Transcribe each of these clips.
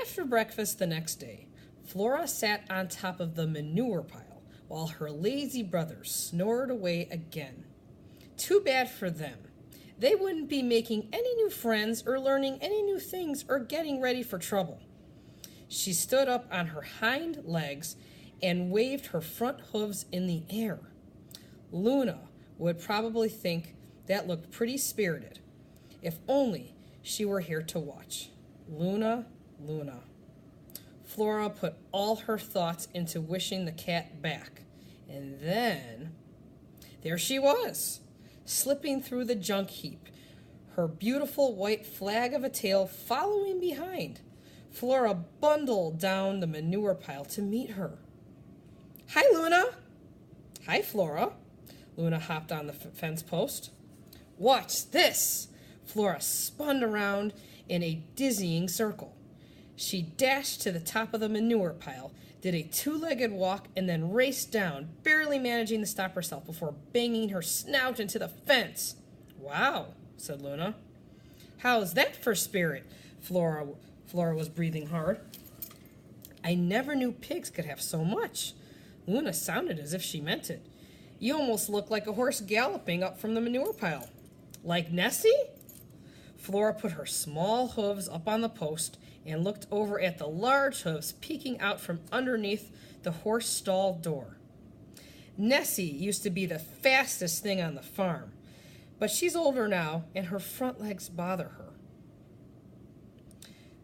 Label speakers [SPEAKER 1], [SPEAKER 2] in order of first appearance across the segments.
[SPEAKER 1] After breakfast the next day, Flora sat on top of the manure pile while her lazy brothers snored away again. Too bad for them. They wouldn't be making any new friends or learning any new things or getting ready for trouble. She stood up on her hind legs and waved her front hooves in the air. Luna would probably think that looked pretty spirited. If only she were here to watch. Luna, Luna. Flora put all her thoughts into wishing the cat back. And then, there she was, slipping through the junk heap, her beautiful white flag of a tail following behind. Flora bundled down the manure pile to meet her. Hi, Luna. Hi, Flora. Luna hopped on the fence post. Watch this. Flora spun around in a dizzying circle. She dashed to the top of the manure pile, did a two-legged walk, and then raced down, barely managing to stop herself before banging her snout into the fence. Wow, said Luna. How's that for spirit? Flora was breathing hard. I never knew pigs could have so much. Luna sounded as if she meant it. You almost look like a horse galloping up from the manure pile. Like Nessie? Flora put her small hooves up on the post and looked over at the large hooves peeking out from underneath the horse stall door. Nessie used to be the fastest thing on the farm, but she's older now and her front legs bother her.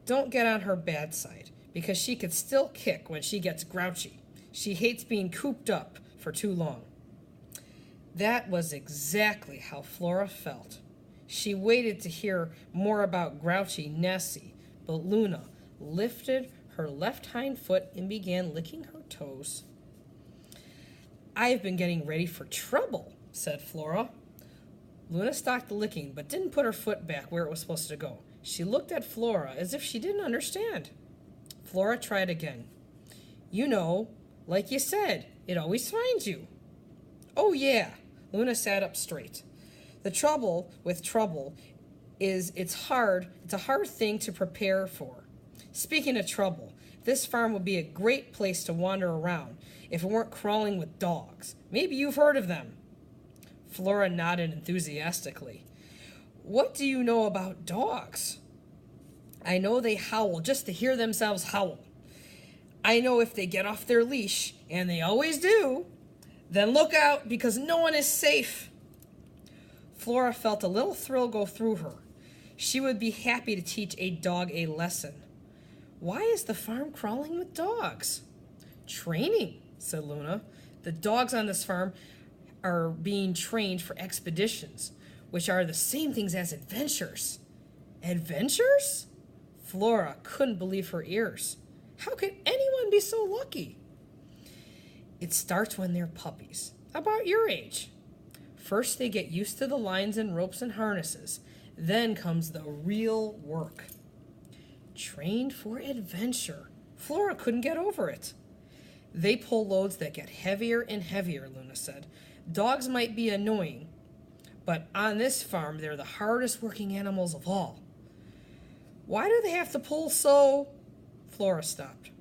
[SPEAKER 1] Don't get on her bad side, because she could still kick when she gets grouchy. She hates being cooped up for too long. That was exactly how Flora felt. She waited to hear more about grouchy Nessie, but Luna lifted her left hind foot and began licking her toes. I've been getting ready for trouble, said Flora. Luna stopped the licking, but didn't put her foot back where it was supposed to go. She looked at Flora as if she didn't understand. Flora tried again. You know, like you said, it always finds you. Oh, yeah. Luna sat up straight. The trouble with trouble is it's a hard thing to prepare for. Speaking of trouble, this farm would be a great place to wander around if it weren't crawling with dogs. Maybe you've heard of them. Flora nodded enthusiastically. What do you know about dogs? I know they howl just to hear themselves howl. I know if they get off their leash, and they always do, then look out because no one is safe. Flora felt a little thrill go through her. She would be happy to teach a dog a lesson. Why is the farm crawling with dogs? Training, said Luna. The dogs on this farm are being trained for expeditions, which are the same things as adventures. Adventures? Flora couldn't believe her ears. How could anyone be so lucky? It starts when they're puppies, about your age. First they get used to the lines and ropes and harnesses. Then comes the real work. Trained for adventure. Flora couldn't get over it. They pull loads that get heavier and heavier, Luna said. Dogs might be annoying, but on this farm, they're the hardest working animals of all. Why do they have to pull so? Flora stopped.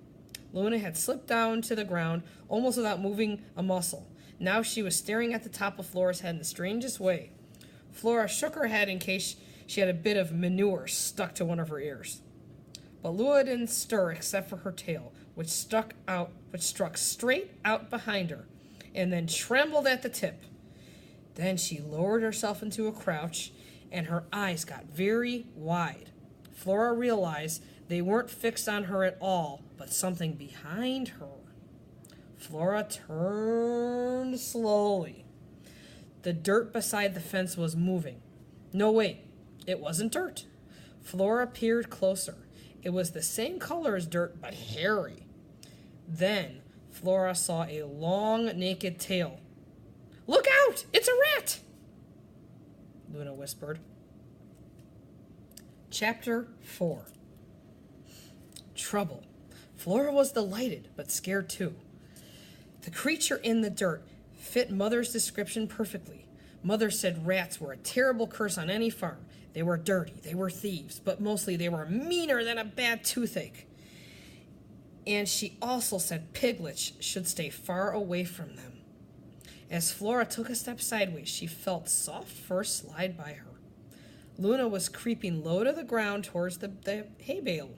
[SPEAKER 1] Luna had slipped down to the ground almost without moving a muscle. Now she was staring at the top of Flora's head in the strangest way. Flora shook her head in case she had a bit of manure stuck to one of her ears. But Luna didn't stir except for her tail, which struck straight out behind her, and then trembled at the tip. Then she lowered herself into a crouch, and her eyes got very wide. Flora realized they weren't fixed on her at all, but something behind her. Flora turned slowly. The dirt beside the fence was moving. No, wait, it wasn't dirt. Flora peered closer. It was the same color as dirt, but hairy. Then Flora saw a long, naked tail. Look out! It's a rat! Luna whispered. Chapter 4. Trouble. Flora was delighted, but scared too. The creature in the dirt fit Mother's description perfectly. Mother said rats were a terrible curse on any farm. They were dirty, they were thieves, but mostly they were meaner than a bad toothache. And she also said piglets should stay far away from them. As Flora took a step sideways, she felt soft fur slide by her. Luna was creeping low to the ground towards the hay bale.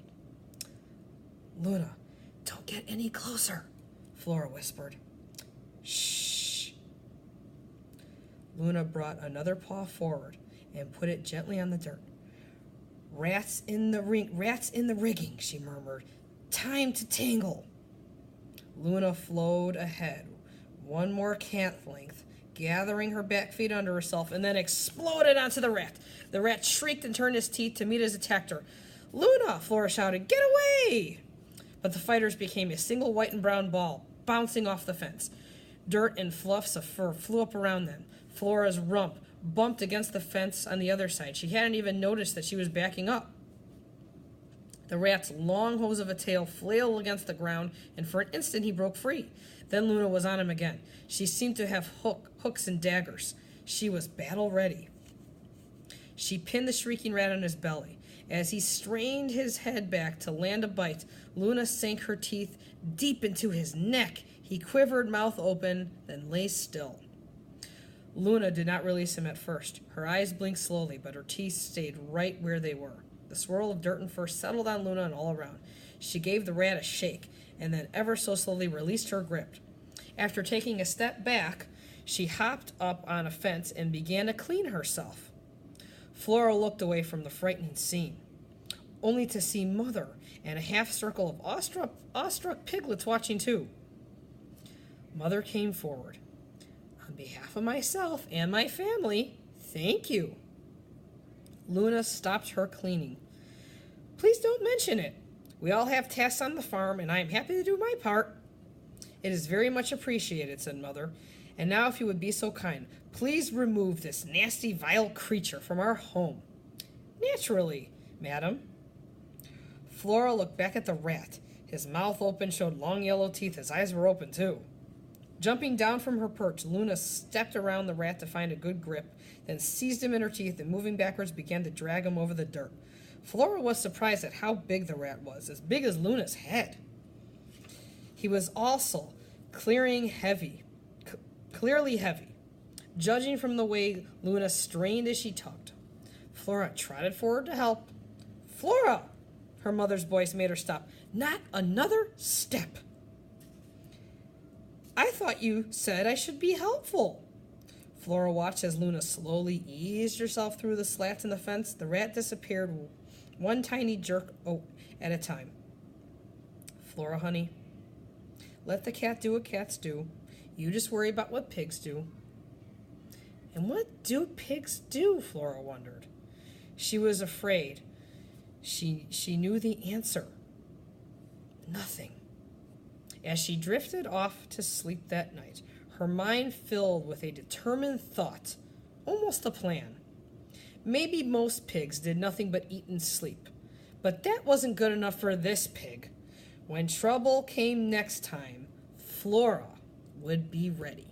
[SPEAKER 1] "Luna, don't get any closer," Flora whispered. "Shh." Luna brought another paw forward and put it gently on the dirt. Rats in the rigging," she murmured. "Time to tangle." Luna flowed ahead, one more cat length, gathering her back feet under herself, and then exploded onto the rat. The rat shrieked and turned his teeth to meet his attacker. "Luna!" Flora shouted. "Get away!" But the fighters became a single white and brown ball, bouncing off the fence. Dirt and fluffs of fur flew up around them. Flora's rump bumped against the fence on the other side. She hadn't even noticed that she was backing up. The rat's long hose of a tail flailed against the ground, and for an instant he broke free. Then Luna was on him again. She seemed to have hooks and daggers. She was battle ready. She pinned the shrieking rat on his belly. As he strained his head back to land a bite, Luna sank her teeth deep into his neck. He quivered, mouth open, then lay still. Luna did not release him at first. Her eyes blinked slowly, but her teeth stayed right where they were. The swirl of dirt and fur settled on Luna and all around. She gave the rat a shake, and then ever so slowly released her grip. After taking a step back, she hopped up on a fence and began to clean herself. Flora looked away from the frightening scene, only to see Mother and a half circle of awestruck piglets watching too. Mother came forward. "On behalf of myself and my family, thank you." Luna stopped her cleaning. "Please don't mention it. We all have tasks on the farm, and I am happy to do my part." "It is very much appreciated," said Mother. "And now, if you would be so kind, please remove this nasty, vile creature from our home." "Naturally, madam." Flora looked back at the rat. His mouth open showed long yellow teeth. His eyes were open, too. Jumping down from her perch, Luna stepped around the rat to find a good grip, then seized him in her teeth and, moving backwards, began to drag him over the dirt. Flora was surprised at how big the rat was, as big as Luna's head. He was also clearly heavy, judging from the way Luna strained as she tugged. Flora trotted forward to help. "Flora!" Her mother's voice made her stop. "Not another step." "I thought you said I should be helpful." Flora watched as Luna slowly eased herself through the slats in the fence. The rat disappeared, one tiny jerk at a time. "Flora, honey, let the cat do what cats do. You just worry about what pigs do." And what do pigs do? Flora wondered. She was afraid. She knew the answer. Nothing. As she drifted off to sleep that night, her mind filled with a determined thought, almost a plan. Maybe most pigs did nothing but eat and sleep, but that wasn't good enough for this pig. When trouble came next time, Flora would be ready.